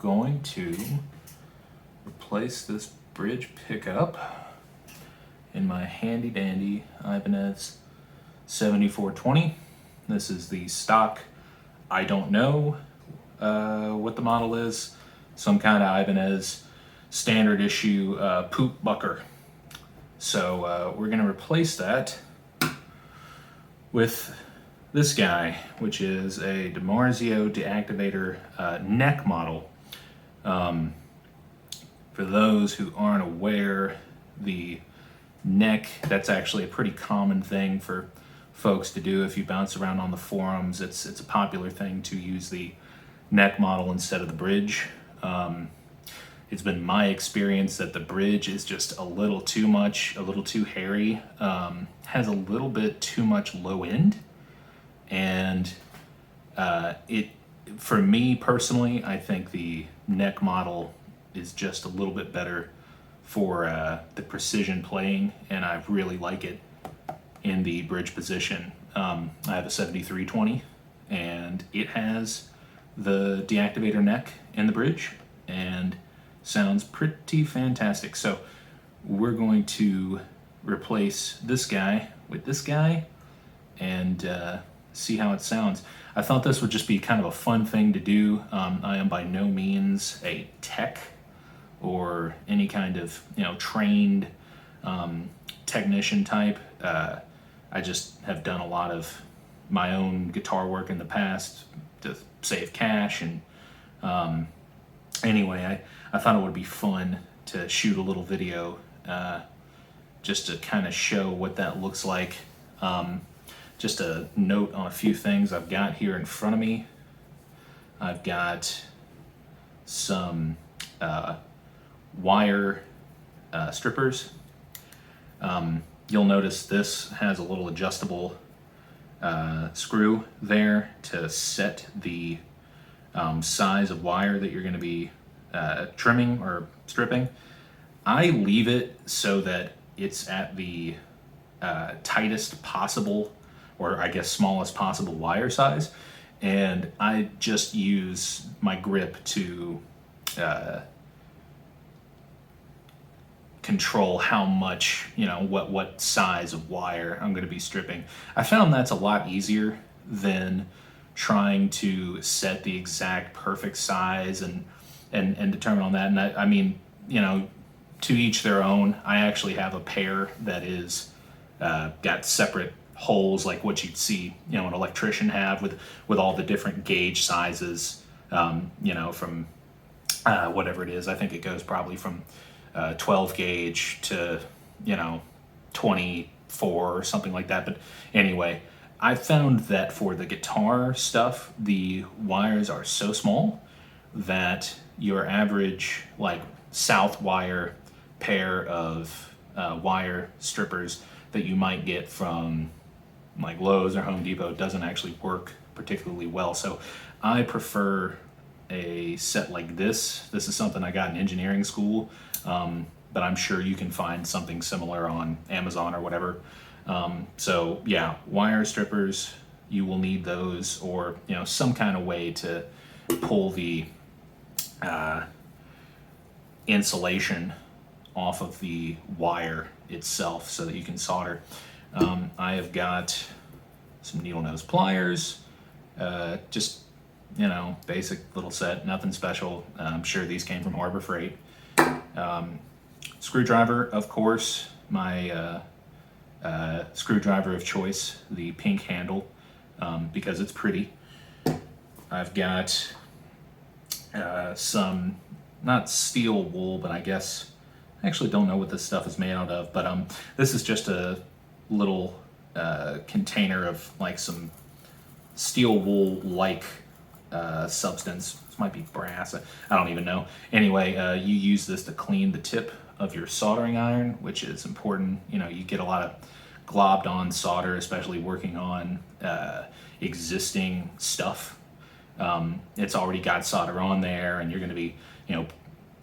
going to replace this bridge pickup in my handy dandy Ibanez 7420. This is the stock, I don't know what the model is, some kind of Ibanez standard issue poop bucker. So we're going to replace that with this guy, which is a DiMarzio D Activator neck model. For those who aren't aware, the neck, that's actually a pretty common thing for folks to do. If you bounce around on the forums, it's a popular thing to use the neck model instead of the bridge. It's been my experience that the bridge is just a little too much, a little too hairy, has a little bit too much low end, and for me personally, I think the neck model is just a little bit better for the precision playing, and I really like it in the bridge position. I have a 7320, and it has the deactivator neck in the bridge, and sounds pretty fantastic. So we're going to replace this guy with this guy and see how it sounds. I thought this would just be kind of a fun thing to do. I am by no means a tech or any kind of trained technician type. I just have done a lot of my own guitar work in the past to save cash, and anyway, I thought it would be fun to shoot a little video just to kind of show what that looks like. Just a note on a few things I've got here in front of me. I've got some wire strippers. You'll notice this has a little adjustable screw there to set the size of wire that you're going to be trimming or stripping. I leave it so that it's at the tightest possible, or I guess smallest possible wire size, and I just use my grip to control how much, what size of wire I'm going to be stripping. I found that's a lot easier than trying to set the exact perfect size and determine on that. And I mean, to each their own. I actually have a pair that is got separate holes, like what you'd see, an electrician have with all the different gauge sizes, from whatever it is. I think it goes probably from 12 gauge to 24 or something like that. But anyway, I found that for the guitar stuff, the wires are so small that your average south wire pair of wire strippers that you might get from Lowe's or Home Depot doesn't actually work particularly well. So I prefer a set like this. This is something I got in engineering school, but I'm sure you can find something similar on Amazon or whatever. So yeah, wire strippers, you will need those, or some kind of way to pull the insulation off of the wire itself so that you can solder. I have got some needle nose pliers, just basic little set, nothing special. I'm sure these came from Harbor Freight. Screwdriver, of course, my screwdriver of choice, the pink handle, because it's pretty. I've got some, not steel wool, but I actually don't know what this stuff is made out of, but this is just a little container of some steel wool substance. This might be brass, I don't even know. Anyway, you use this to clean the tip of your soldering iron, which is important. You get a lot of globbed on solder, especially working on existing stuff. It's already got solder on there, and you're going to be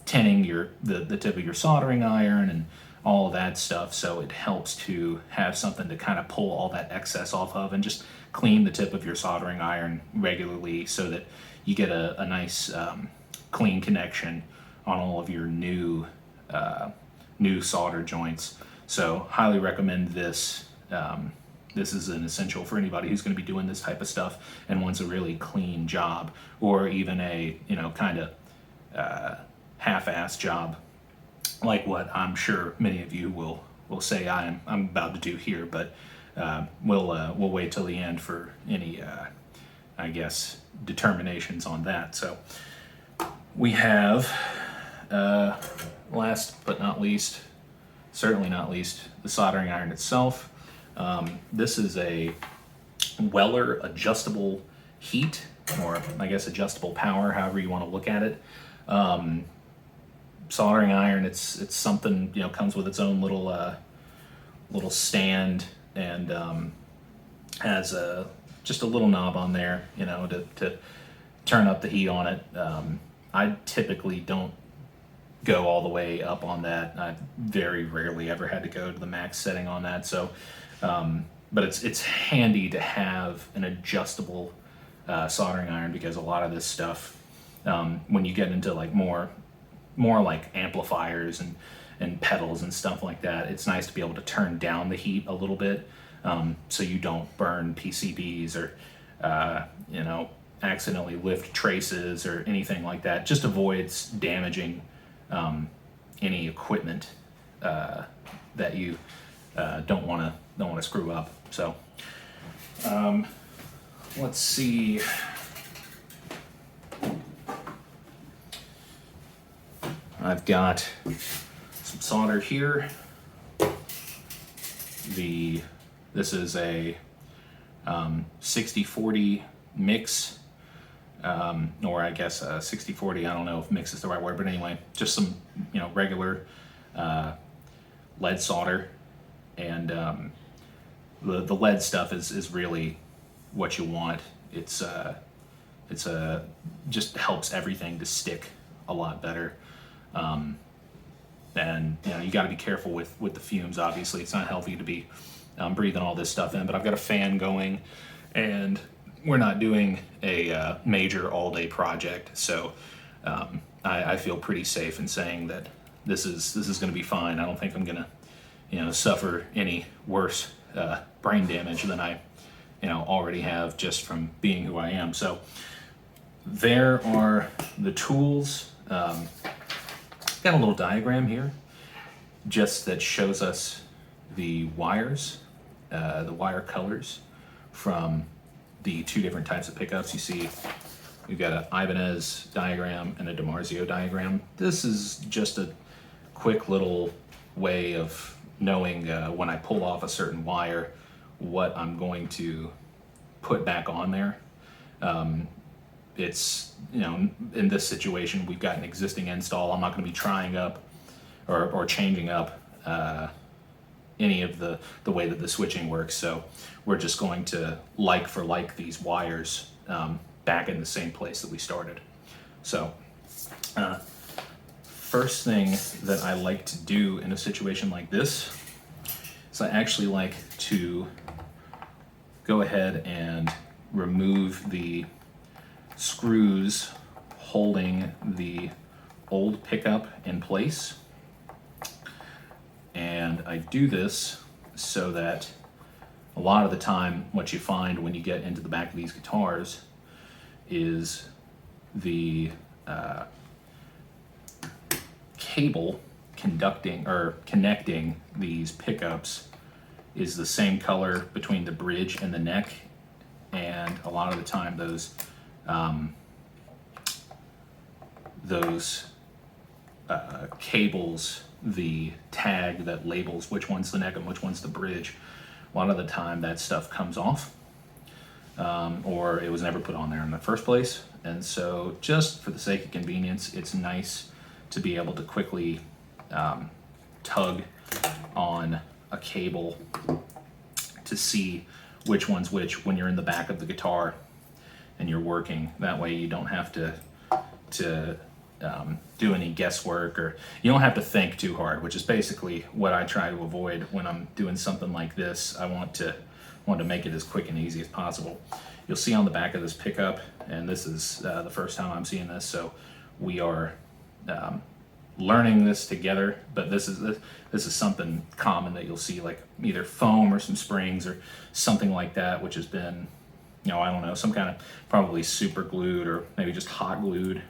tinning the tip of your soldering iron and all of that stuff. So it helps to have something to kind of pull all that excess off of and just clean the tip of your soldering iron regularly so that you get a nice clean connection on all of your new solder joints. So highly recommend this. This is an essential for anybody who's going to be doing this type of stuff and wants a really clean job, or even a kind of half-ass job like what I'm sure many of you will say I'm about to do here. But we'll wait till the end for any I guess determinations on that. So we have last but not least, certainly not least, the soldering iron itself. This is a Weller adjustable heat, or I guess adjustable power, however you want to look at it. Soldering iron, it's something, comes with its own little stand, and has just a little knob on there, to turn up the heat on it. I typically don't go all the way up on that. I very rarely ever had to go to the max setting on that. So, but it's handy to have an adjustable soldering iron, because a lot of this stuff, when you get into like more like amplifiers and pedals and stuff like that, it's nice to be able to turn down the heat a little bit, so you don't burn PCBs or accidentally lift traces or anything like that. Just avoids damaging any equipment that you don't want to screw up. So let's see. I've got some solder here. This is a 60-40 mix, or I guess 60-40. I don't know if mix is the right word, but anyway, just some regular lead solder, and the lead stuff is really what you want. It's just helps everything to stick a lot better. And you got to be careful with the fumes. Obviously, it's not healthy to be breathing all this stuff in. But I've got a fan going, and we're not doing a major all-day project, so I feel pretty safe in saying that this is going to be fine. I don't think I'm going to suffer any worse brain damage than I already have just from being who I am. So there are the tools. Got a little diagram here just that shows us the wires, the wire colors from the two different types of pickups. You see we've got an Ibanez diagram and a DiMarzio diagram. This is just a quick little way of knowing when I pull off a certain wire what I'm going to put back on there. It's, in this situation, we've got an existing install. I'm not going to be trying up or changing up any of the way that the switching works. So we're just going to like for like these wires back in the same place that we started. So first thing that I like to do in a situation like this is I actually like to go ahead and remove the screws holding the old pickup in place. And I do this so that a lot of the time what you find when you get into the back of these guitars is the cable connecting these pickups is the same color between the bridge and the neck, and a lot of the time those cables, the tag that labels which one's the neck and which one's the bridge, a lot of the time that stuff comes off, or it was never put on there in the first place. And so just for the sake of convenience, it's nice to be able to quickly tug on a cable to see which one's which when you're in the back of the guitar and you're working. That way you don't have to do any guesswork, or you don't have to think too hard, which is basically what I try to avoid when I'm doing something like this. I want to make it as quick and easy as possible. You'll see on the back of this pickup, and this is the first time I'm seeing this, so we are learning this together, but this is something common that you'll see, like either foam or some springs or something like that, which has been, I don't know, some kind of probably super glued or maybe just hot glued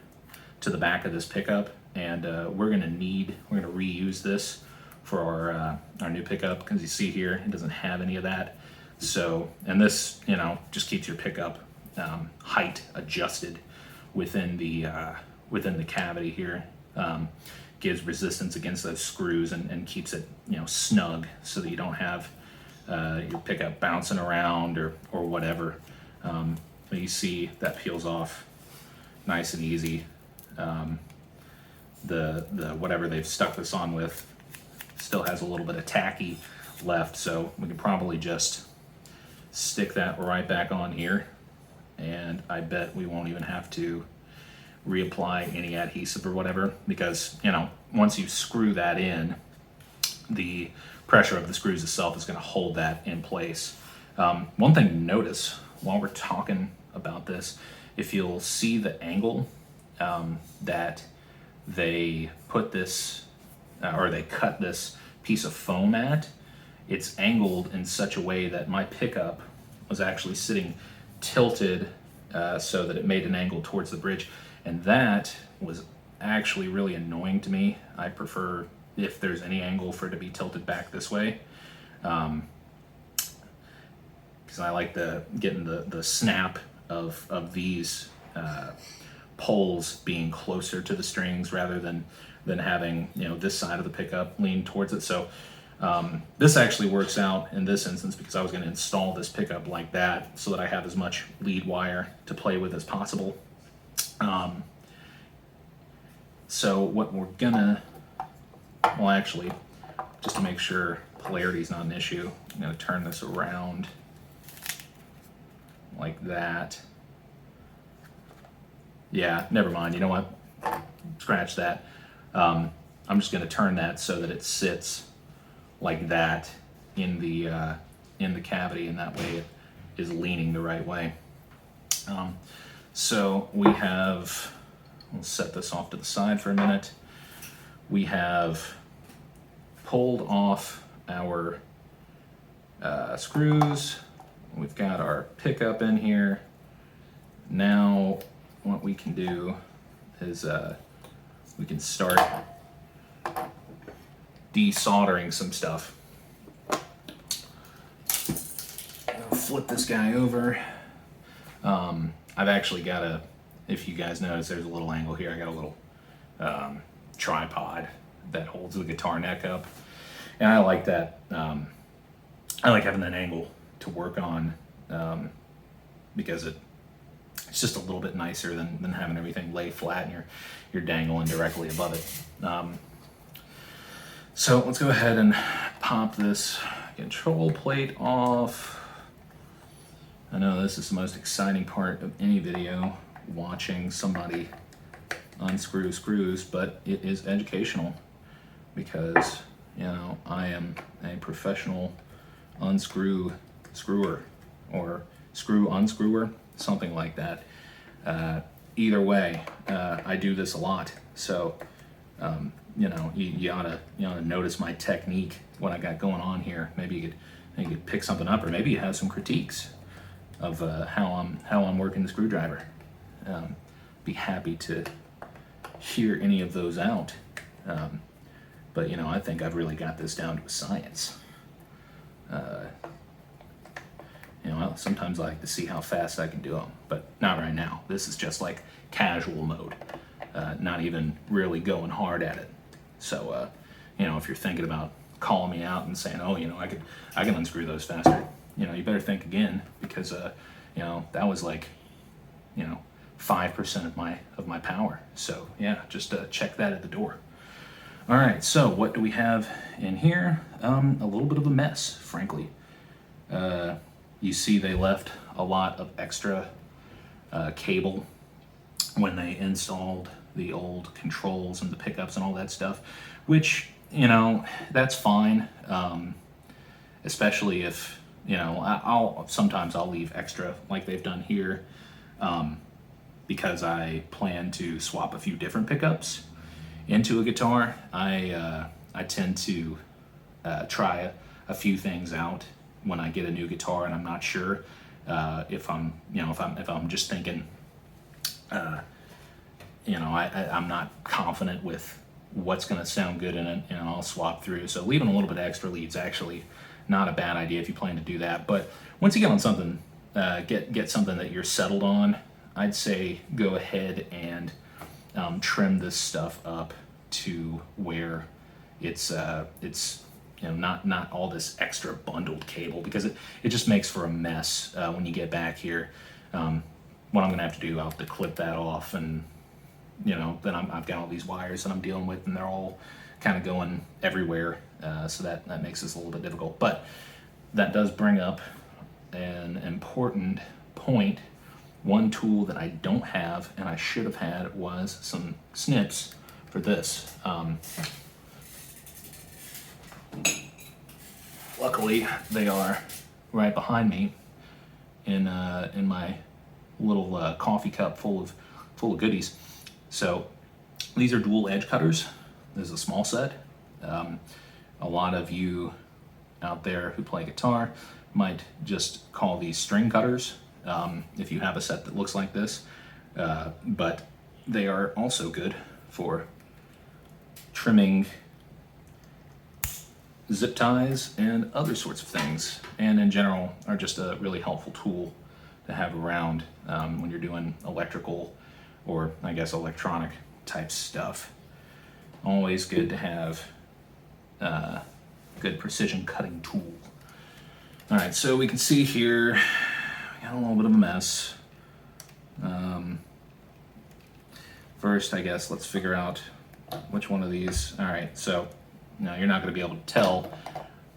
to the back of this pickup. And we're gonna reuse this for our new pickup, because you see here it doesn't have any of that. So, and this just keeps your pickup height adjusted within the cavity here. Gives resistance against those screws and keeps it snug, so that you don't have your pickup bouncing around or whatever. But you see that peels off nice and easy. The whatever they've stuck this on with still has a little bit of tacky left, so we can probably just stick that right back on here, and I bet we won't even have to reapply any adhesive or whatever, because once you screw that in, the pressure of the screws itself is going to hold that in place. One thing to notice while we're talking about this, if you'll see the angle that they put this or they cut this piece of foam at, it's angled in such a way that my pickup was actually sitting tilted so that it made an angle towards the bridge. And that was actually really annoying to me. I prefer, if there's any angle, for it to be tilted back this way, because I like getting the snap of these poles being closer to the strings rather than having this side of the pickup lean towards it. So this actually works out in this instance, because I was going to install this pickup like that so that I have as much lead wire to play with as possible. So what we're gonna, well, actually, just to make sure polarity is not an issue, I'm gonna turn this around like that. Yeah, never mind. You know what? Scratch that. I'm just gonna turn that so that it sits like that in the cavity, and that way it is leaning the right way. So we have, we'll set this off to the side for a minute. We have pulled off our screws. We've got our pickup in here. Now what we can do is we can start desoldering some stuff. I'll flip this guy over. I've actually got if you guys notice, there's a little angle here. I got a little tripod that holds the guitar neck up, and I like that. I like having that angle to work on, because it's just a little bit nicer than having everything lay flat and you're dangling directly above it. So let's go ahead and pop this control plate off. I know this is the most exciting part of any video, watching somebody unscrew screws, but it is educational, because I am a professional unscrewer or screw unscrewer, something like that. Either way, I do this a lot, so you ought to notice my technique, what I got going on here. Maybe you could pick something up, or maybe you have some critiques of how I'm working the screwdriver. Be happy to hear any of those out. But I think I've really got this down to a science. Sometimes I like to see how fast I can do them, but not right now. This is just like casual mode, not even really going hard at it. So, if you're thinking about calling me out and saying, oh, I can unscrew those faster, you better think again, because, that was like, 5% of my power. So yeah, just check that at the door. All right, so what do we have in here? A little bit of a mess, frankly. You see they left a lot of extra cable when they installed the old controls and the pickups and all that stuff, which, that's fine. Especially if, sometimes I'll leave extra like they've done here. because I plan to swap a few different pickups into a guitar, I tend to try a few things out when I get a new guitar, and I'm not sure if I'm just thinking, I'm not confident with what's going to sound good in it, and I'll swap through. So leaving a little bit of extra lead's actually not a bad idea if you plan to do that. But once you get on something, get something that you're settled on, I'd say go ahead and trim this stuff up to where it's not all this extra bundled cable, because it just makes for a mess when you get back here. What I'm gonna have to do, I'll have to clip that off, and then I've got all these wires that I'm dealing with, and they're all kind of going everywhere, so that makes this a little bit difficult. But that does bring up an important point. One tool that I don't have and I should have had was some snips for this. Luckily, they are right behind me in my little coffee cup full of goodies. So these are dual edge cutters. This is a small set. A lot of you out there who play guitar might just call these string cutters if you have a set that looks like this, but they are also good for trimming zip ties and other sorts of things, and in general are just a really helpful tool to have around when you're doing electrical, or I guess electronic type stuff. Always good to have a good precision cutting tool. All right, so we can see here, we got a little bit of a mess. First, I guess, let's figure out which one of these. All right, so now you're not gonna be able to tell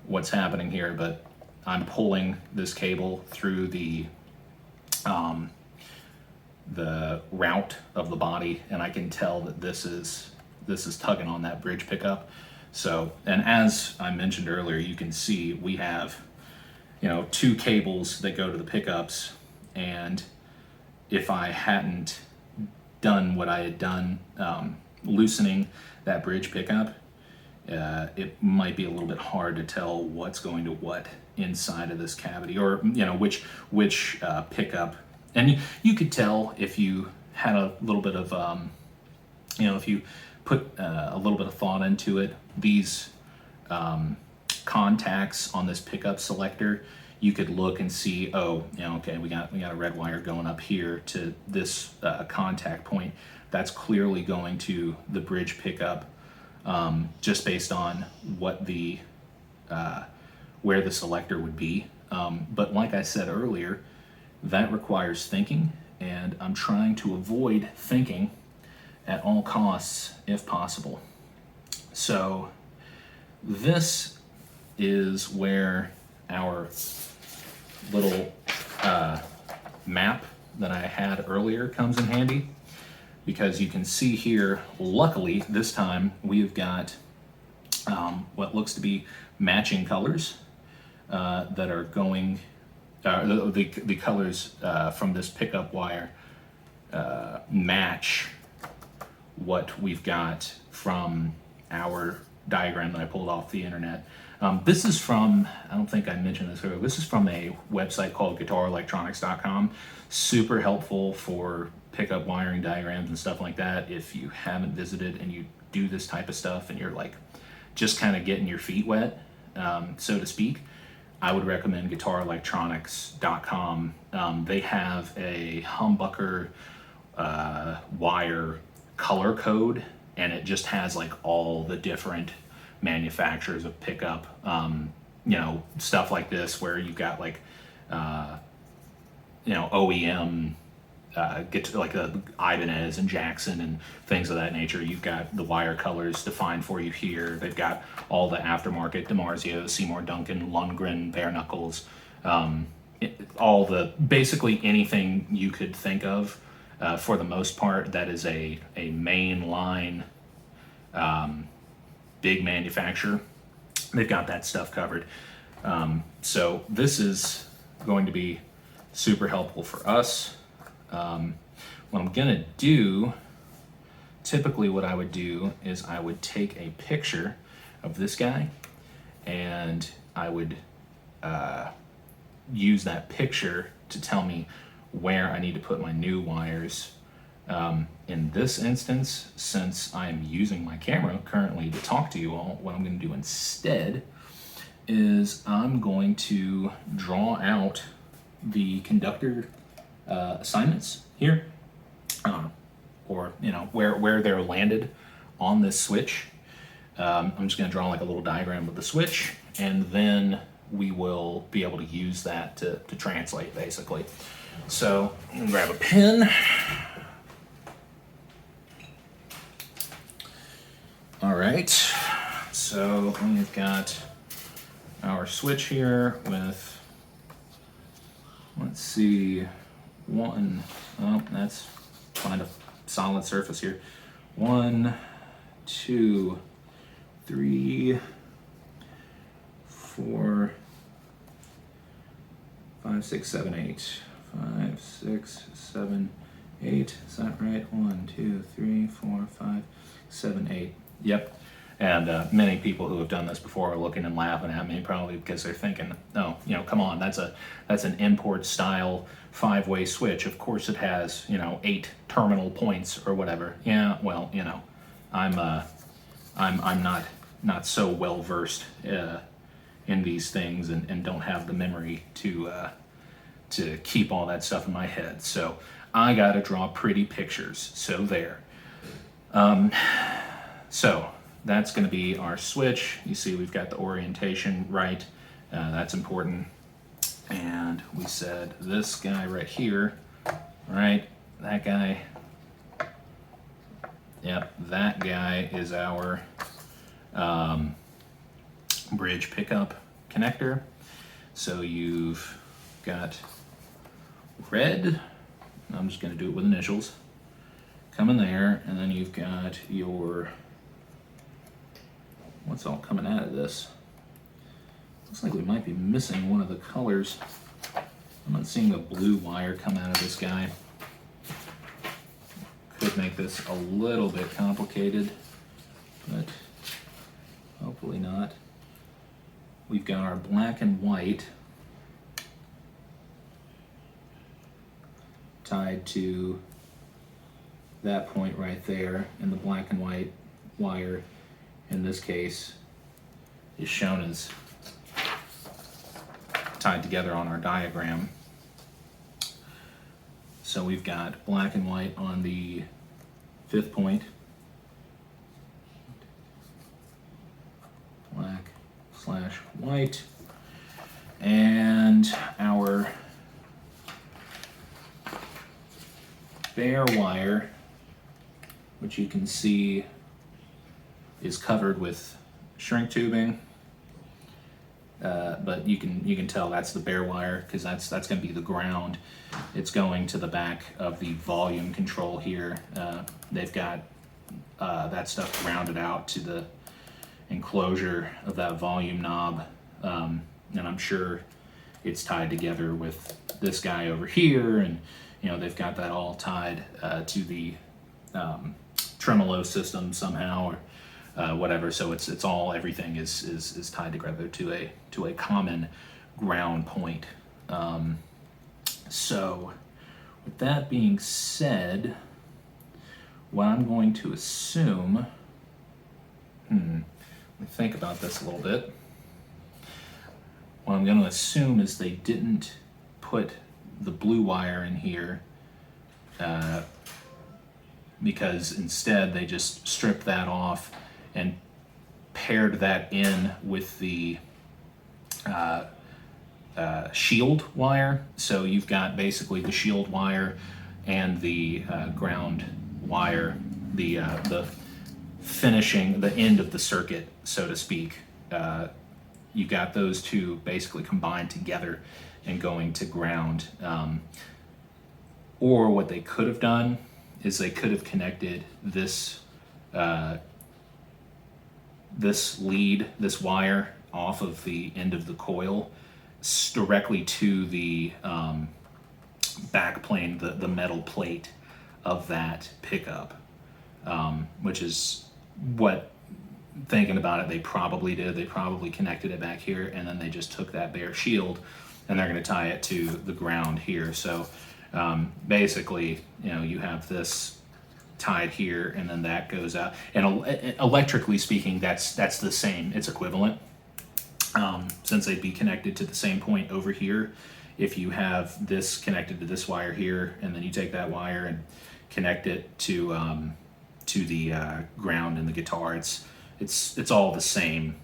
what's happening here, but I'm pulling this cable through the route of the body, and I can tell that this is tugging on that bridge pickup. So, and as I mentioned earlier, you can see we have, two cables that go to the pickups, and if I hadn't done what I had done, loosening that bridge pickup, it might be a little bit hard to tell what's going to what inside of this cavity, or which pickup. And you could tell if you had a little bit of if you put a little bit of thought into it. These contacts on this pickup selector, you could look and see, okay, we got a red wire going up here to this contact point. That's clearly going to the bridge pickup, just based on what the where the selector would be. But like I said earlier, that requires thinking, and I'm trying to avoid thinking at all costs if possible. So this is where our little map that I had earlier comes in handy, because you can see here, luckily this time we've got what looks to be matching colors that are going, the colors from this pickup wire match what we've got from our diagram that I pulled off the internet. This is from, I don't think I mentioned this earlier, this is from a website called guitarelectronics.com. Super helpful for pickup wiring diagrams and stuff like that. If you haven't visited and you do this type of stuff and you're like just kind of getting your feet wet, so to speak, I would recommend guitarelectronics.com. They have a humbucker wire color code, and it just has like all the different manufacturers of pickup, stuff like this, where you've got like OEM get to like the Ibanez and Jackson and things of that nature. You've got the wire colors defined for you here. They've got all the aftermarket DiMarzio, Seymour Duncan, Lundgren, bare knuckles, all the basically anything you could think of. For the most part, that is a main line big manufacturer. They've got that stuff covered. So this is going to be super helpful for us. what I'm gonna do, typically what I would do is I would take a picture of this guy and I would use that picture to tell me where I need to put my new wires. In this instance, since I'm using my camera currently to talk to you all, what I'm going to do instead is I'm going to draw out the conductor assignments here, or where they're landed on this switch. I'm just going to draw like a little diagram of the switch, and then we will be able to use that to translate basically. So I'm going to grab a pen. All right, so we've got our switch here with, let's see, that's find a solid surface here. 1, 2, 3, 4, 5, 6, 7, 8. 5, 6, 7, 8. Is that right? 1, 2, 3, 4, 5, 7, 8. Yep. And many people who have done this before are looking and laughing at me, probably because they're thinking, "Oh, come on, that's an import style 5-way switch. Of course it has, 8 terminal points or whatever." Yeah, well, I'm not so well versed in these things and don't have the memory to keep all that stuff in my head. So I got to draw pretty pictures. So there. So that's going to be our switch. You see we've got the orientation right. That's important. And we said this guy right here, right? That guy. Yep, that guy is our bridge pickup connector. So you've got red, I'm just going to do it with initials, coming there, and then you've got your, what's all coming out of this? Looks like we might be missing one of the colors. I'm not seeing the blue wire come out of this guy. Could make this a little bit complicated, but hopefully not. We've got our black and white tied to that point right there, and the black and white wire in this case is shown as tied together on our diagram. So we've got black and white on the 5th point, black/white, and our bare wire, which you can see is covered with shrink tubing, but you can tell that's the bare wire because that's going to be the ground. It's going to the back of the volume control here. They've got that stuff grounded out to the enclosure of that volume knob, and I'm sure it's tied together with this guy over here, and they've got that all tied to the tremolo system somehow, or whatever. So it's all, everything is tied together to a common ground point. So with that being said, what I'm going to assume, let me think about this a little bit. What I'm going to assume is they didn't put the blue wire in here because instead they just stripped that off and paired that in with the shield wire. So you've got basically the shield wire and the ground wire, the finishing, the end of the circuit, so to speak. You got those two basically combined together and going to ground. Or what they could have done is they could have connected this this lead, this wire, off of the end of the coil directly to the back plane, the metal plate of that pickup, which is what, thinking about it, they probably did. They probably connected it back here, and then they just took that bare shield and they're going to tie it to the ground here. So basically, you have this tied here, and then that goes out. And electrically speaking, that's the same. It's equivalent, since they'd be connected to the same point over here. If you have this connected to this wire here, and then you take that wire and connect it to the ground in the guitar, it's all the same,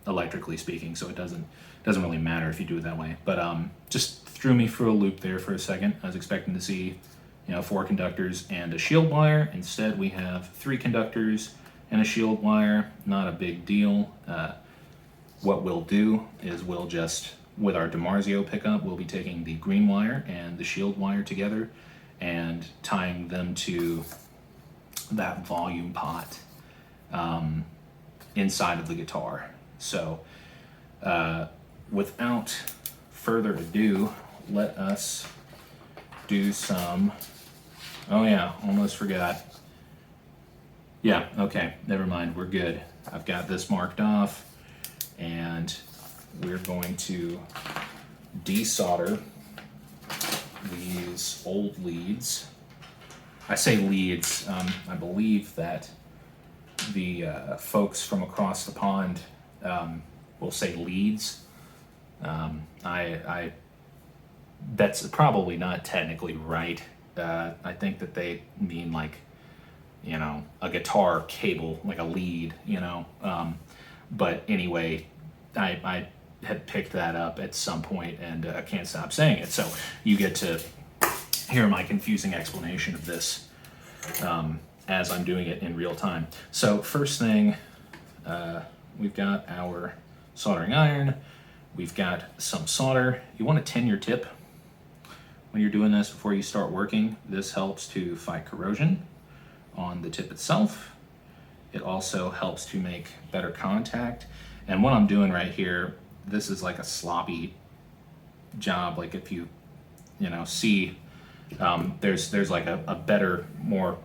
electrically speaking. So it doesn't really matter if you do it that way. But just threw me for a loop there for a second. I was expecting to see 4 conductors and a shield wire. Instead, we have 3 conductors and a shield wire. Not a big deal. What we'll do is we'll just, with our DiMarzio pickup, we'll be taking the green wire and the shield wire together and tying them to that volume pot inside of the guitar. So without further ado, let us do some, oh yeah, almost forgot. Yeah, okay, never mind, we're good. I've got this marked off, and we're going to desolder these old leads. I say leads, I believe that the folks from across the pond will say leads. That's probably not technically right. I think that they mean like, a guitar cable, like a lead, but anyway, I had picked that up at some point, and I can't stop saying it. So you get to hear my confusing explanation of this as I'm doing it in real time. So first thing, we've got our soldering iron. We've got some solder. You want to tin your tip when you're doing this before you start working. This helps to fight corrosion on the tip itself. It also helps to make better contact. And what I'm doing right here, this is like a sloppy job. Like if you see, there's like a better, more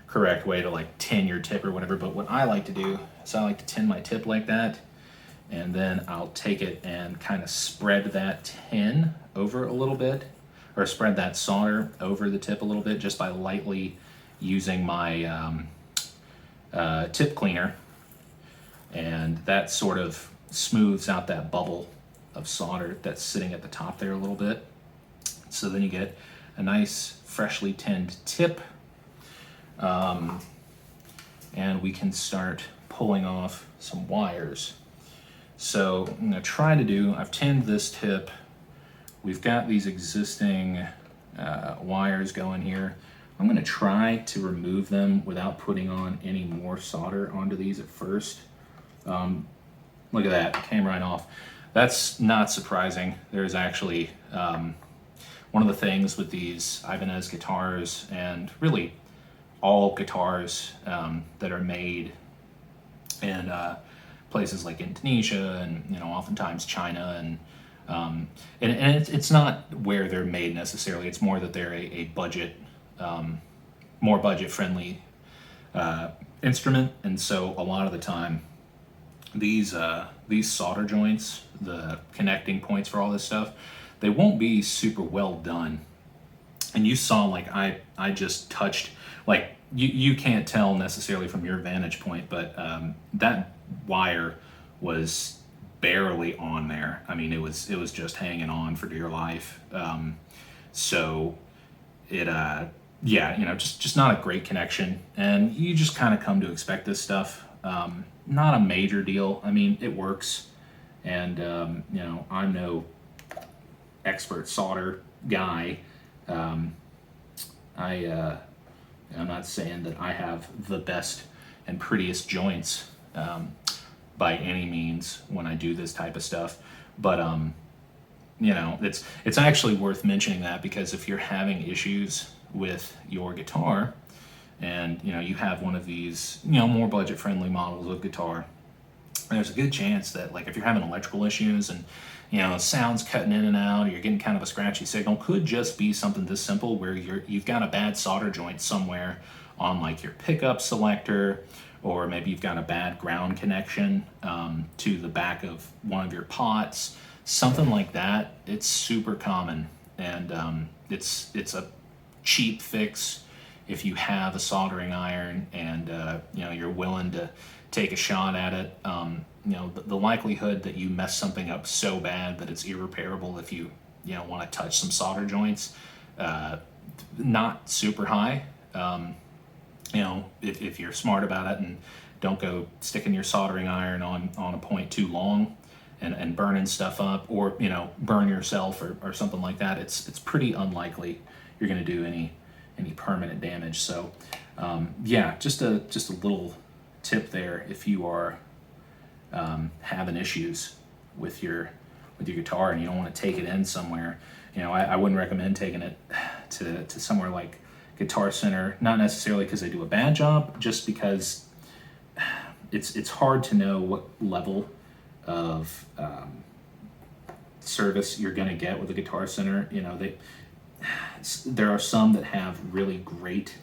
correct way to like tin your tip or whatever. But what I like to do is I like to tin my tip like that, and then I'll take it and kind of spread that tin over a little bit, or spread that solder over the tip a little bit, just by lightly using my tip cleaner, and that sort of smooths out that bubble of solder that's sitting at the top there a little bit. So then you get a nice freshly tinned tip, and we can start pulling off some wires. So I'm going to try to do, I've tinned this tip. We've got these existing wires going here. I'm going to try to remove them without putting on any more solder onto these at first. Look at that, it came right off. That's not surprising. There's actually one of the things with these Ibanez guitars, and really all guitars that are made in places like Indonesia and oftentimes China, and it's not where they're made necessarily. It's more that they're a budget, more budget-friendly instrument, and so a lot of the time, these solder joints, the connecting points for all this stuff, they won't be super well done. And you saw, like, I just touched, like, you can't tell necessarily from your vantage point, but that wire was barely on there. I mean, it was just hanging on for dear life. So it just not a great connection, and you just kind of come to expect this stuff. Not a major deal. I mean, it works, and I'm no expert solder guy. I'm not saying that I have the best and prettiest joints by any means when I do this type of stuff, but it's actually worth mentioning that, because if you're having issues with your guitar, and you have one of these more budget-friendly models of guitar, there's a good chance that, like, if you're having electrical issues and, you know, sounds cutting in and out, or you're getting kind of a scratchy signal, could just be something this simple where you've got a bad solder joint somewhere on, like, your pickup selector, or maybe you've got a bad ground connection to the back of one of your pots, something like that. It's super common, and it's a cheap fix if you have a soldering iron and you know, you're willing to take a shot at it. You know, the likelihood that you mess something up so bad that it's irreparable if you want to touch some solder joints, not super high. You know, if you're smart about it and don't go sticking your soldering iron on a point too long and burning stuff up, or, you know, burn yourself or something like that, it's pretty unlikely you're going to do any permanent damage. So yeah, just a little tip there if you are having issues with your guitar and you don't want to take it in somewhere. You know, I wouldn't recommend taking it to somewhere like Guitar Center, not necessarily because they do a bad job, just because it's hard to know what level of service you're going to get with a Guitar Center. You know, there are some that have really great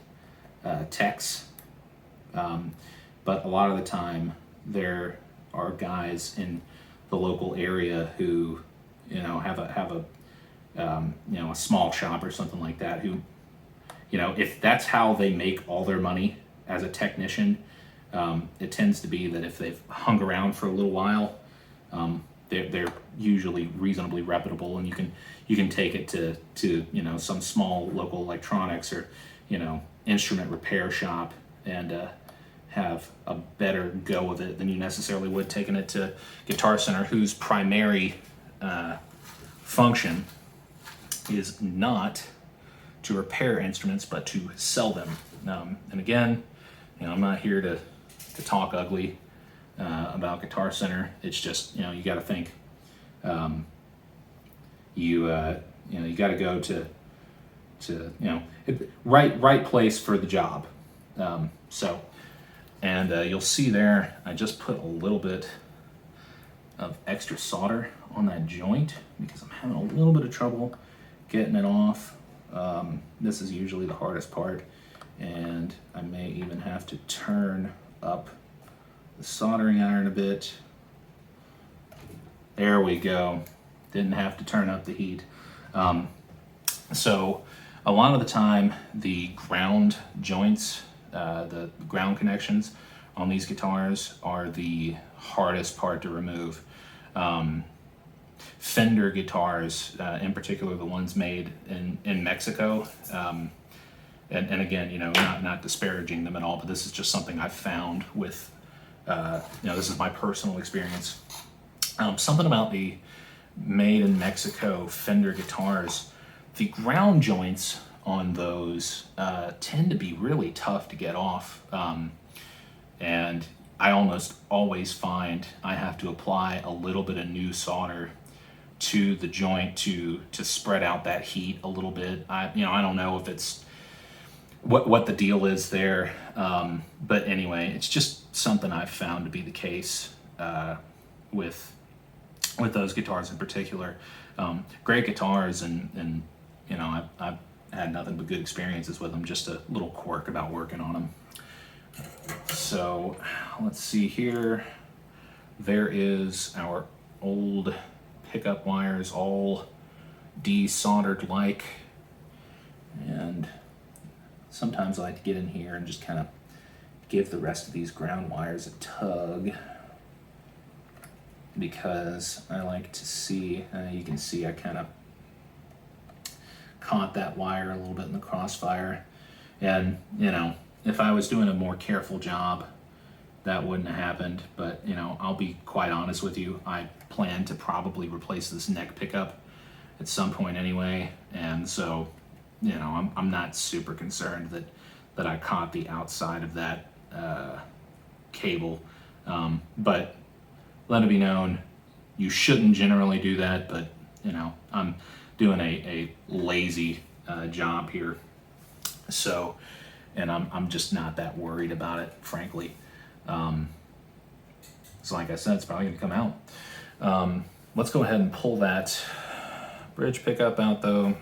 techs, but a lot of the time there are guys in the local area who, you know, have a you know, a small shop or something like that, who, you know, if that's how they make all their money as a technician, it tends to be that if they've hung around for a little while, they're usually reasonably reputable, and you can take it to you know, some small local electronics or, you know, instrument repair shop and have a better go of it than you necessarily would taking it to Guitar Center, whose primary function is not to repair instruments but to sell them. And again, you know, I'm not here to talk ugly about Guitar Center. It's just, you know, you got to think, you know, you got to go to you know, right place for the job. So, and you'll see there, I just put a little bit of extra solder on that joint because I'm having a little bit of trouble getting it off. This is usually the hardest part, and I may even have to turn up the soldering iron a bit. There we go. Didn't have to turn up the heat. So a lot of the time the ground joints, the ground connections on these guitars are the hardest part to remove. Fender guitars, in particular the ones made in Mexico, and again, you know, not disparaging them at all, but this is just something I've found with, you know, this is my personal experience. Something about the made in Mexico Fender guitars, the ground joints on those tend to be really tough to get off, and I almost always find I have to apply a little bit of new solder to the joint to spread out that heat a little bit. I don't know if it's what the deal is there, but anyway, it's just something I've found to be the case with those guitars in particular. Great guitars, and you know, I've had nothing but good experiences with them. Just a little quirk about working on them. So let's see here. There is our old pickup wires, all desoldered like, and sometimes I like to get in here and just kind of give the rest of these ground wires a tug, because I like to see, you can see I kind of caught that wire a little bit in the crossfire, and you know, if I was doing a more careful job, that wouldn't have happened. But you know, I'll be quite honest with you, I plan to probably replace this neck pickup at some point anyway, and so, you know, I'm not super concerned that I caught the outside of that cable, but let it be known, you shouldn't generally do that, but you know, I'm doing a lazy job here, so, and I'm just not that worried about it, frankly. So like I said, it's probably going to come out. Let's go ahead and pull that bridge pickup out though.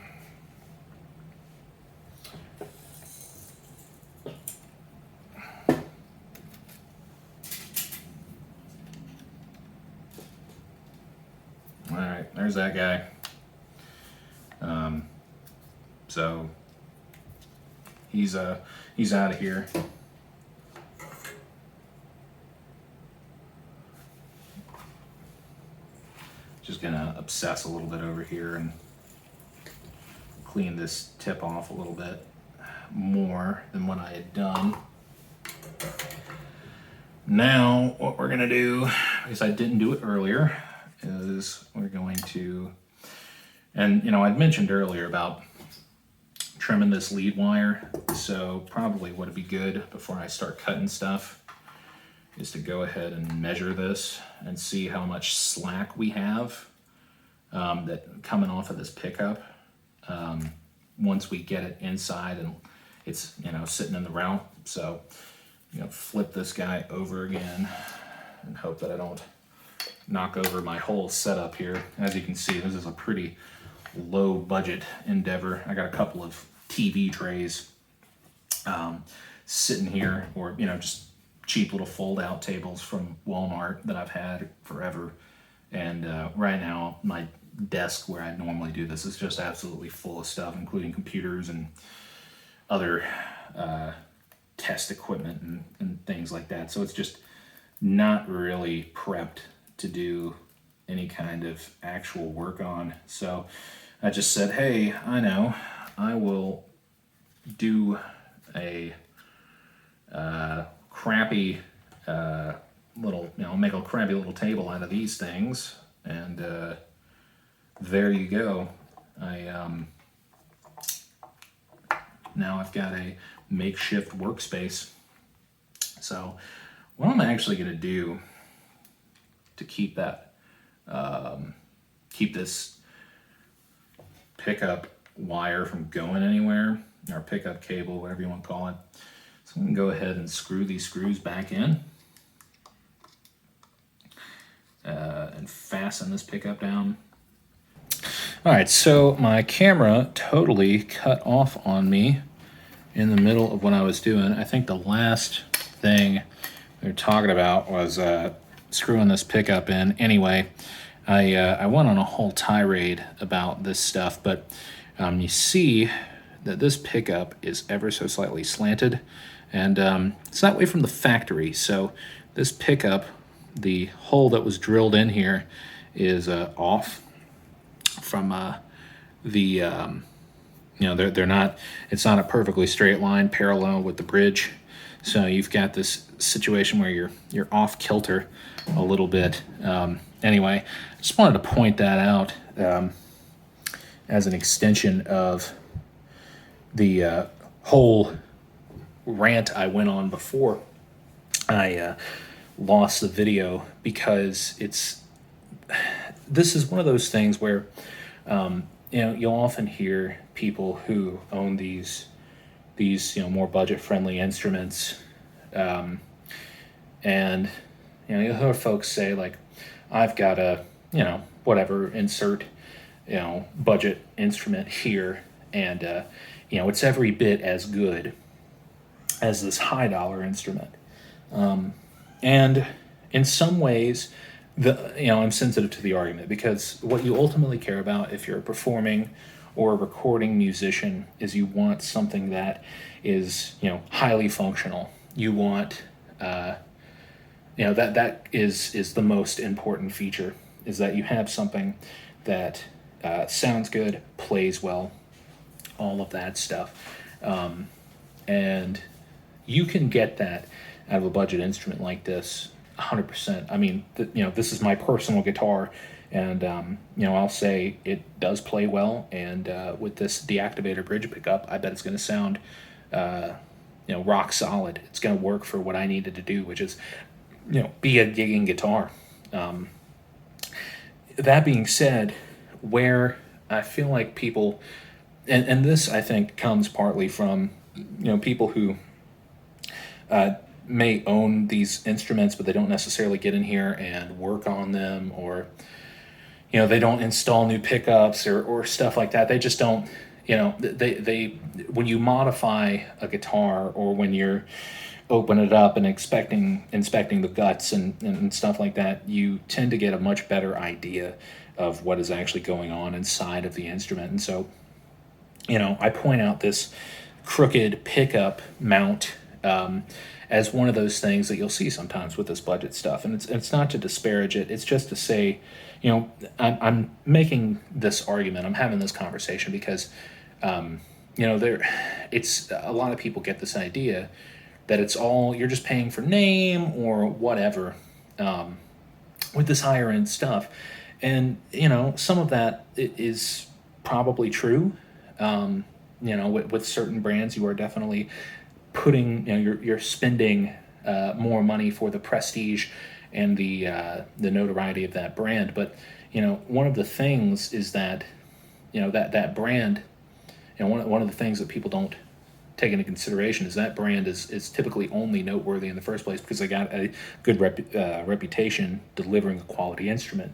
All right, there's that guy. So he's out of here. Just gonna obsess a little bit over here and clean this tip off a little bit more than what I had done. Now what we're gonna do, because I didn't do it earlier, is we're going to, and you know, I'd mentioned earlier about trimming this lead wire, so probably what would be good before I start cutting stuff is to go ahead and measure this and see how much slack we have that coming off of this pickup once we get it inside and it's, you know, sitting in the route. So I'm gonna flip this guy over again and hope that I don't knock over my whole setup here. As you can see, this is a pretty low budget endeavor. I got a couple of TV trays sitting here, or you know, just cheap little fold out tables from Walmart that I've had forever. And right now my desk where I normally do this is just absolutely full of stuff, including computers and other test equipment and things like that. So it's just not really prepped to do any kind of actual work on. So I just said, hey, I know, I will do a crappy little, you know, make a crappy little table out of these things, and there you go. Now I've got a makeshift workspace. So what I'm actually going to do to keep that, keep this pickup wire from going anywhere, or pickup cable, whatever you want to call it. So I'm going to go ahead and screw these screws back in and fasten this pickup down. All right, so my camera totally cut off on me in the middle of what I was doing. I think the last thing we were talking about was screwing this pickup in. Anyway, I went on a whole tirade about this stuff, but you see that this pickup is ever so slightly slanted, and it's that way from the factory. So this pickup, the hole that was drilled in here is off from the, you know, they're not, it's not a perfectly straight line parallel with the bridge. So you've got this situation where you're off kilter a little bit. Anyway, I just wanted to point that out as an extension of the whole rant I went on before I lost the video, because this is one of those things where you know, you'll often hear people who own these you know, more budget friendly instruments, and you know, you'll hear folks say like, I've got a, you know, whatever, insert, you know, budget instrument here, and you know, it's every bit as good as this high dollar instrument. And in some ways, you know, I'm sensitive to the argument, because what you ultimately care about if you're a performing or a recording musician is you want something that is, you know, highly functional. You want, you know, that is the most important feature, is that you have something that sounds good, plays well, all of that stuff. And you can get that out of a budget instrument like this 100%. I mean, you know, this is my personal guitar, and you know, I'll say it does play well, and with this D Activator bridge pickup, I bet it's going to sound you know, rock solid. It's going to work for what I needed to do, which is, you know, be a gigging guitar. That being said, where I feel like people, and this I think comes partly from, you know, people who may own these instruments, but they don't necessarily get in here and work on them, or they don't install new pickups or stuff like that. They just don't, they when you modify a guitar, or when you're open it up and inspecting the guts and stuff like that, you tend to get a much better idea of what is actually going on inside of the instrument. And so, I point out this crooked pickup mount as one of those things that you'll see sometimes with this budget stuff. And it's not to disparage it. It's just to say, I'm making this argument. I'm having this conversation because, it's a lot of people get this idea that it's all, you're just paying for name or whatever with this higher end stuff. And, some of that is probably true. With certain brands, you are definitely putting, you're spending more money for the prestige and the notoriety of that brand. But, one of the things is that, that brand, one of the things that people don't take into consideration is that brand is typically only noteworthy in the first place because they got a good reputation delivering a quality instrument.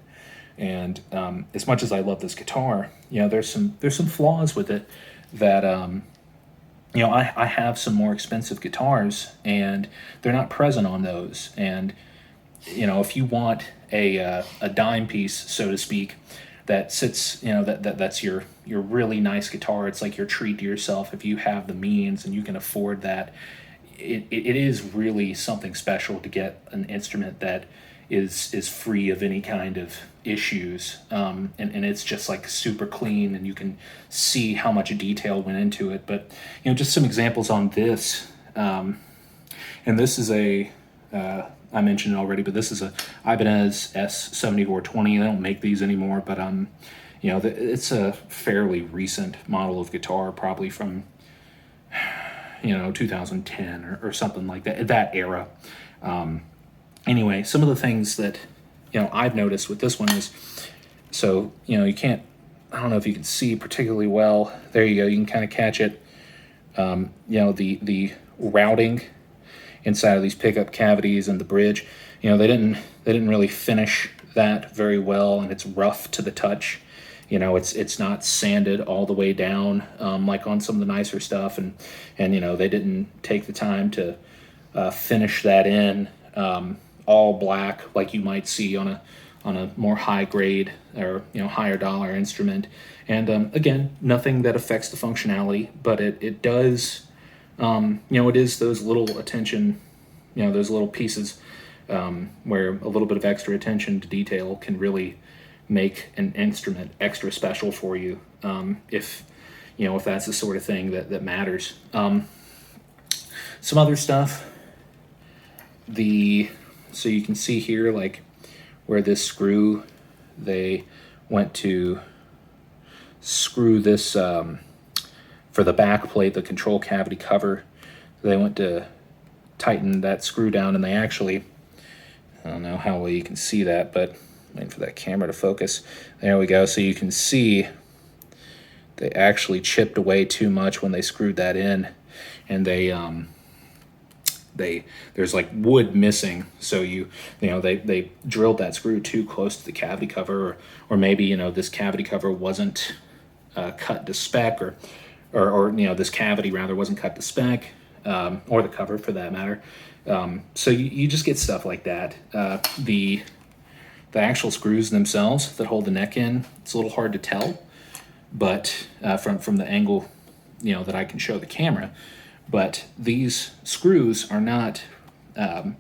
And as much as I love this guitar, there's some flaws with it that I have some more expensive guitars and they're not present on those. And if you want a dime piece, so to speak, that sits, that's your really nice guitar. It's like your treat to yourself if you have the means and you can afford that. It is really something special to get an instrument that is free of any kind of issues, and it's just like super clean, and you can see how much detail went into it. But just some examples on this, and this is I mentioned it already, but this is a Ibanez S7420. They don't make these anymore, but it's a fairly recent model of guitar, probably from 2010 or something like that era. Anyway, some of the things that I've noticed with this one is, so you can't, I don't know if you can see particularly well. There you go. You can kind of catch it. The routing inside of these pickup cavities and the bridge, they didn't really finish that very well, and it's rough to the touch. It's not sanded all the way down like on some of the nicer stuff, and they didn't take the time to finish that in all black like you might see on a more high grade or higher dollar instrument. And again, nothing that affects the functionality, but it does. It is those little attention, those little pieces where a little bit of extra attention to detail can really make an instrument extra special for you, if that's the sort of thing that matters. Some other stuff, so you can see here, like where this screw, they went to screw this for the back plate, the control cavity cover. They went to tighten that screw down, and they actually, I don't know how well you can see that, but waiting for that camera to focus. There we go. So you can see they actually chipped away too much when they screwed that in, and there's like wood missing. So they drilled that screw too close to the cavity cover, or maybe this cavity cover wasn't cut to spec, or this cavity rather wasn't cut to spec, or the cover for that matter. So you just get stuff like that. The actual screws themselves that hold the neck in, it's a little hard to tell, but from the angle that I can show the camera. But these screws are not a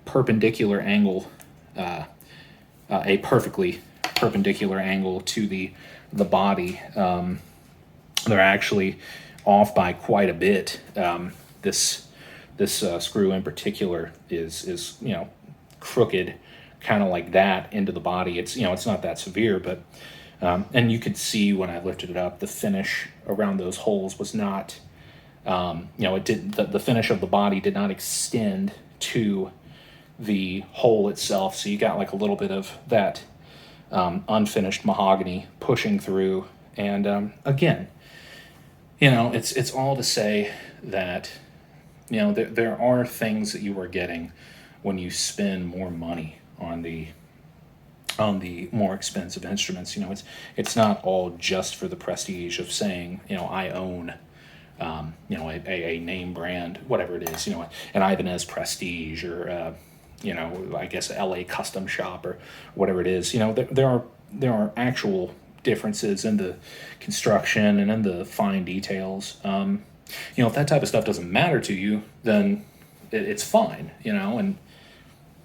perpendicular angle, a perfectly perpendicular angle to the body. They're actually off by quite a bit. This screw in particular is crooked, kind of like that into the body. It's it's not that severe, but and you could see when I lifted it up, the finish around those holes was not. It didn't. The finish of the body did not extend to the hole itself, so you got like a little bit of that unfinished mahogany pushing through. And again, it's all to say that you know, there are things that you are getting when you spend more money on the more expensive instruments. You know, it's not all just for the prestige of saying, you know, I own, you know, a name brand, whatever it is, you know, an Ibanez Prestige or, you know, I guess LA Custom Shop or whatever it is. You know, there are actual differences in the construction and in the fine details. You know, if that type of stuff doesn't matter to you, then it's fine. You know, and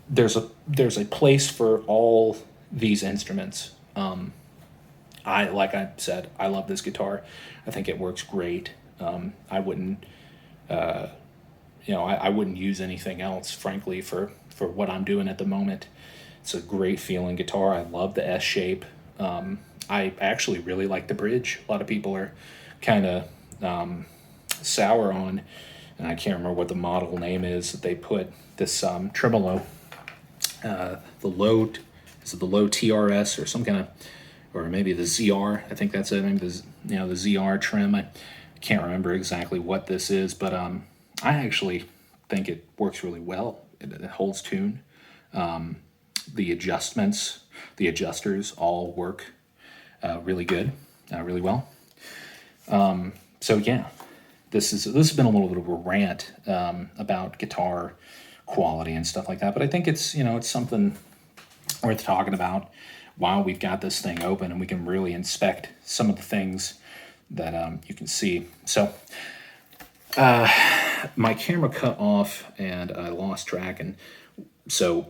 there's a place for all these instruments. Like I said, I love this guitar. I think it works great. I wouldn't, you know, I wouldn't use anything else, frankly, for what I'm doing at the moment. It's a great feeling guitar. I love the S shape. I actually really like the bridge. A lot of people are kind of sour on, and I can't remember what the model name is that they put this tremolo. The low, is it the low TRS or some kind of, or maybe the ZR? I think that's it. Maybe the ZR trim. I can't remember exactly what this is, but I actually think it works really well. It holds tune. The adjustments, the adjusters all work really good, really well. So yeah, this has been a little bit of a rant about guitar quality and stuff like that, but I think it's, you know, it's something worth talking about while we've got this thing open and we can really inspect some of the things that you can see. So my camera cut off and I lost track, and so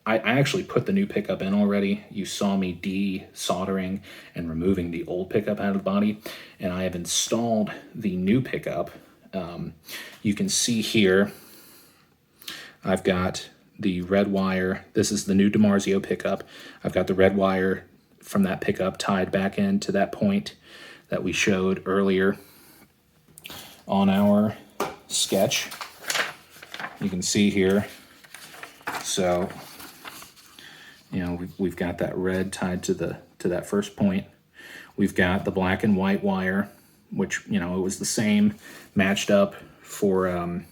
I actually put the new pickup in already. You saw me de-soldering and removing the old pickup out of the body, and I have installed the new pickup. You can see here I've got the red wire. This is the new DiMarzio pickup. I've got the red wire from that pickup tied back into that point that we showed earlier on our sketch. You can see here. So, you know, we've got that red tied to that first point. We've got the black and white wire, which, you know, it was the same, matched up for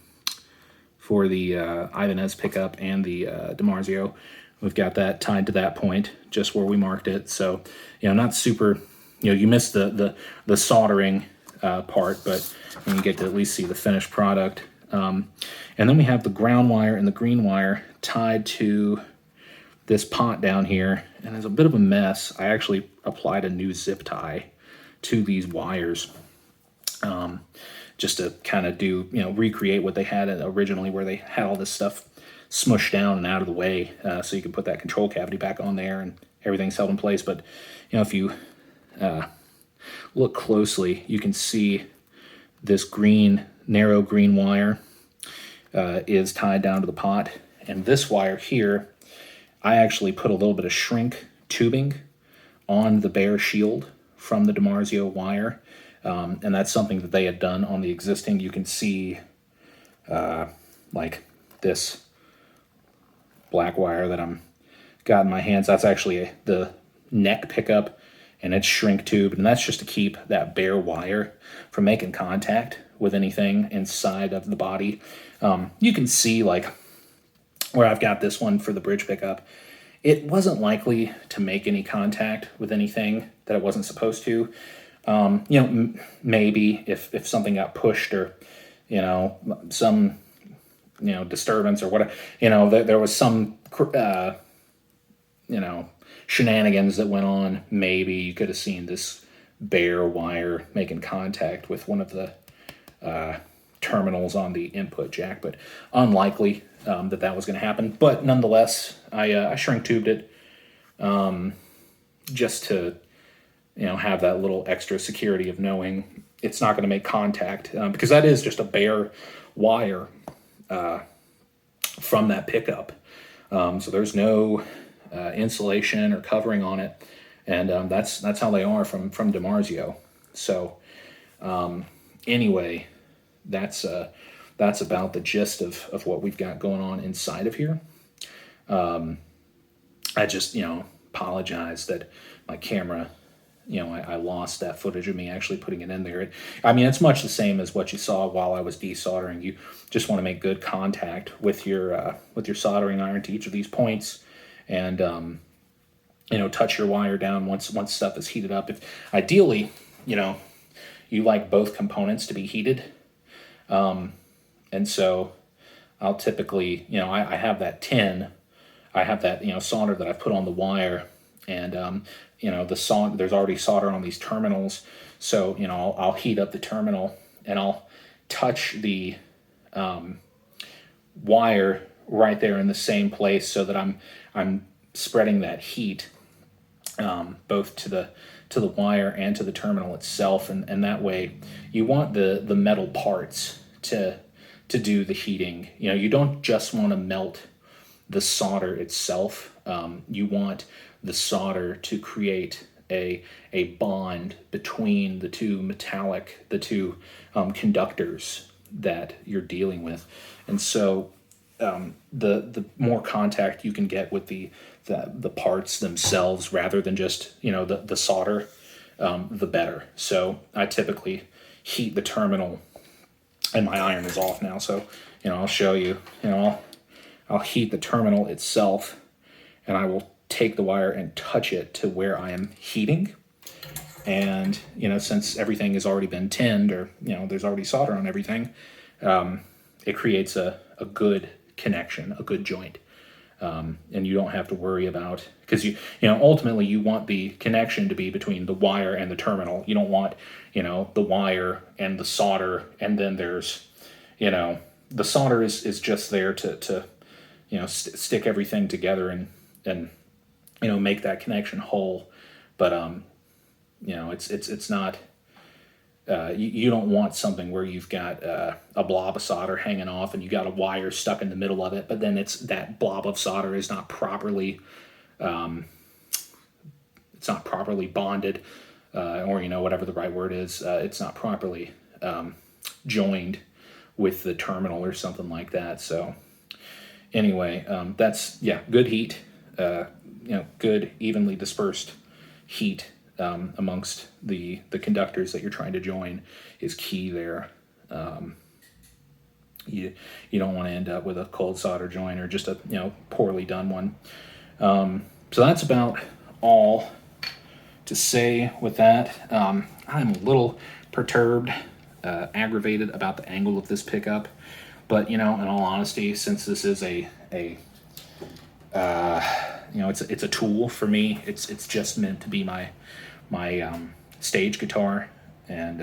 the Ibanez pickup and the DiMarzio. We've got that tied to that point, just where we marked it. So, you know, not super, you know, you missed the soldering part, but you get to at least see the finished product. And then we have the ground wire and the green wire tied to this pot down here, and it's a bit of a mess. I actually applied a new zip tie to these wires just to kind of do, you know, recreate what they had originally, where they had all this stuff smushed down and out of the way, so you can put that control cavity back on there and everything's held in place. But, you know, if you look closely, you can see this green, narrow green wire is tied down to the pot, and this wire here, I actually put a little bit of shrink tubing on the bare shield from the DiMarzio wire, and that's something that they had done on the existing. You can see like this black wire that I'm got in my hands. That's actually the neck pickup, and it's shrink tubed, and that's just to keep that bare wire from making contact with anything inside of the body. You can see, like, where I've got this one for the bridge pickup, it wasn't likely to make any contact with anything that it wasn't supposed to. You know, maybe if something got pushed, or, you know, some, you know, disturbance or whatever, you know, there was some, you know, shenanigans that went on, maybe you could have seen this bare wire making contact with one of the terminals on the input jack, but unlikely that was going to happen. But nonetheless, I shrink tubed it just to, you know, have that little extra security of knowing it's not going to make contact, because that is just a bare wire from that pickup. So there's no insulation or covering on it, and that's how they are from DiMarzio. So anyway, that's about the gist of what we've got going on inside of here. I just, you know, apologize that my camera I lost that footage of me actually putting it in there. I mean, it's much the same as what you saw while I was desoldering. You just want to make good contact with your soldering iron to each of these points, and touch your wire down once stuff is heated up. If ideally, you like both components to be heated, and so I'll typically, I have that tin, I have that solder that I put on the wire, and there's already solder on these terminals, so I'll heat up the terminal and I'll touch the wire right there in the same place, so that I'm spreading that heat both to the wire and to the terminal itself, and that way you want the metal parts to do the heating. You don't just want to melt the solder itself. You want the solder to create a bond between the two conductors that you're dealing with, and so the more contact you can get with the parts themselves, rather than just the solder, the better. So I typically heat the terminal, and my iron is off now, so I'll show you. I'll heat the terminal itself, and I will take the wire and touch it to where I am heating. And since everything has already been tinned, or there's already solder on everything, it creates a good connection, a good joint, and you don't have to worry about, because ultimately you want the connection to be between the wire and the terminal. You don't want the wire and the solder, and then there's the solder is just there to stick everything together and make that connection whole, but it's not. You don't want something where you've got a blob of solder hanging off and you got a wire stuck in the middle of it, but then that blob of solder is not properly bonded, or whatever the right word is. It's not properly joined with the terminal or something like that. So anyway, that's good heat, good evenly dispersed heat amongst the conductors that you're trying to join is key there. You don't want to end up with a cold solder joint, or just a poorly done one. So that's about all to say with that. I'm a little perturbed, aggravated about the angle of this pickup, but in all honesty, since this is it's a tool for me. It's just meant to be my stage guitar, and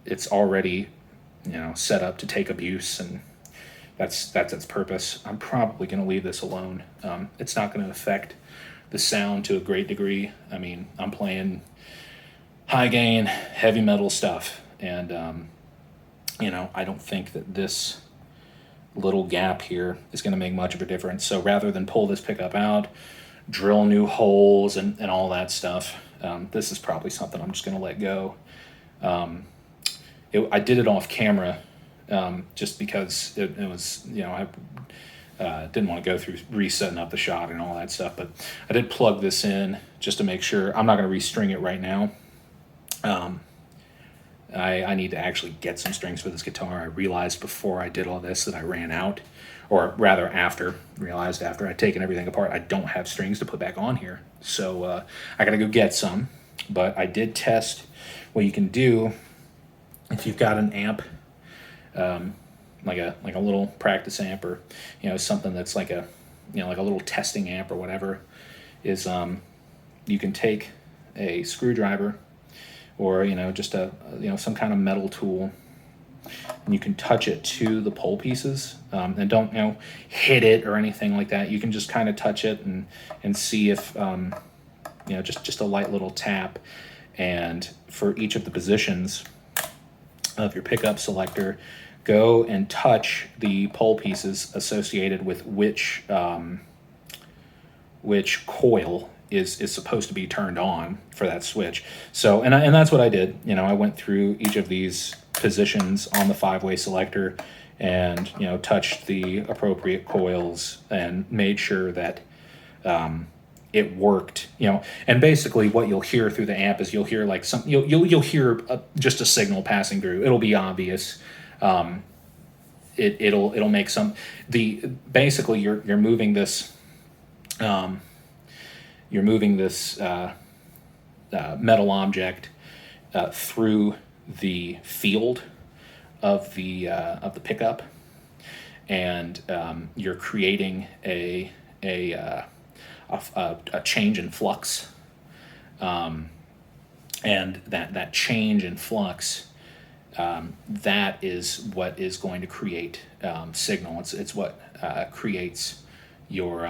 it's already set up to take abuse, and that's its purpose. I'm probably going to leave this alone. It's not going to affect the sound to a great degree. I mean, I'm playing high gain, heavy metal stuff, and I don't think that this little gap here is going to make much of a difference. So rather than pull this pickup out, drill new holes and all that stuff, this is probably something I'm just going to let go. I did it off camera just because it was, I didn't want to go through resetting up the shot and all that stuff, but I did plug this in just to make sure. I'm not going to restring it right now. I need to actually get some strings for this guitar. I realized before I did all this that I ran out, or rather realized after I'd taken everything apart, I don't have strings to put back on here. So I gotta go get some, but I did test what you can do if you've got an amp, like a little practice amp, or something that's like a little testing amp or whatever, is you can take a screwdriver, or just some kind of metal tool, and you can touch it to the pole pieces, and don't hit it or anything like that. You can just kind of touch it and see if just a light little tap, and for each of the positions of your pickup selector, go and touch the pole pieces associated with which coil is supposed to be turned on for that switch. So, and that's what I did. I went through each of these positions on the 5-way selector, and touched the appropriate coils, and made sure that it worked, you know. And basically what you'll hear through the amp is you'll hear like some, you'll hear just a signal passing through. It'll be obvious. It'll make some, basically you're moving this, metal object through the field of the pickup, and you're creating a change in flux, and that change in flux, that is what is going to create signal. It's what creates your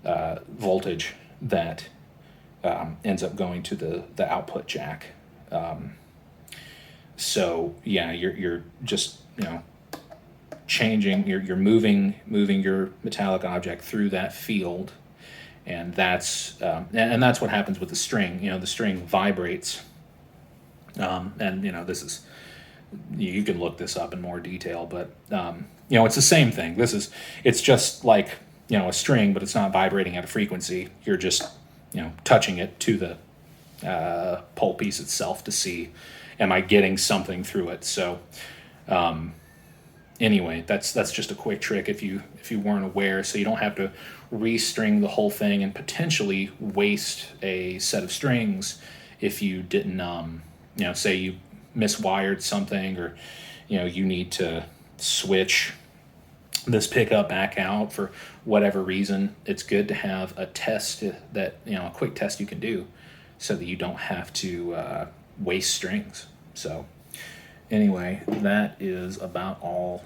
voltage that ends up going to the output jack. So yeah, you're just, you know, changing, you're moving your metallic object through that field, and that's what happens with the string. You know, the string vibrates, and you know, this is, you can look this up in more detail, but you know, it's the same thing. It's just like, you know, a string, but it's not vibrating at a frequency. You're just, you know, touching it to the pole piece itself to see, am I getting something through it? So anyway, that's just a quick trick if you weren't aware, so you don't have to restring the whole thing and potentially waste a set of strings if you didn't, you know, say you miswired something, or you know, you need to switch this pickup back out for whatever reason. It's good to have a test that, you know, a quick test you can do, so that you don't have to waste strings. So anyway, that is about all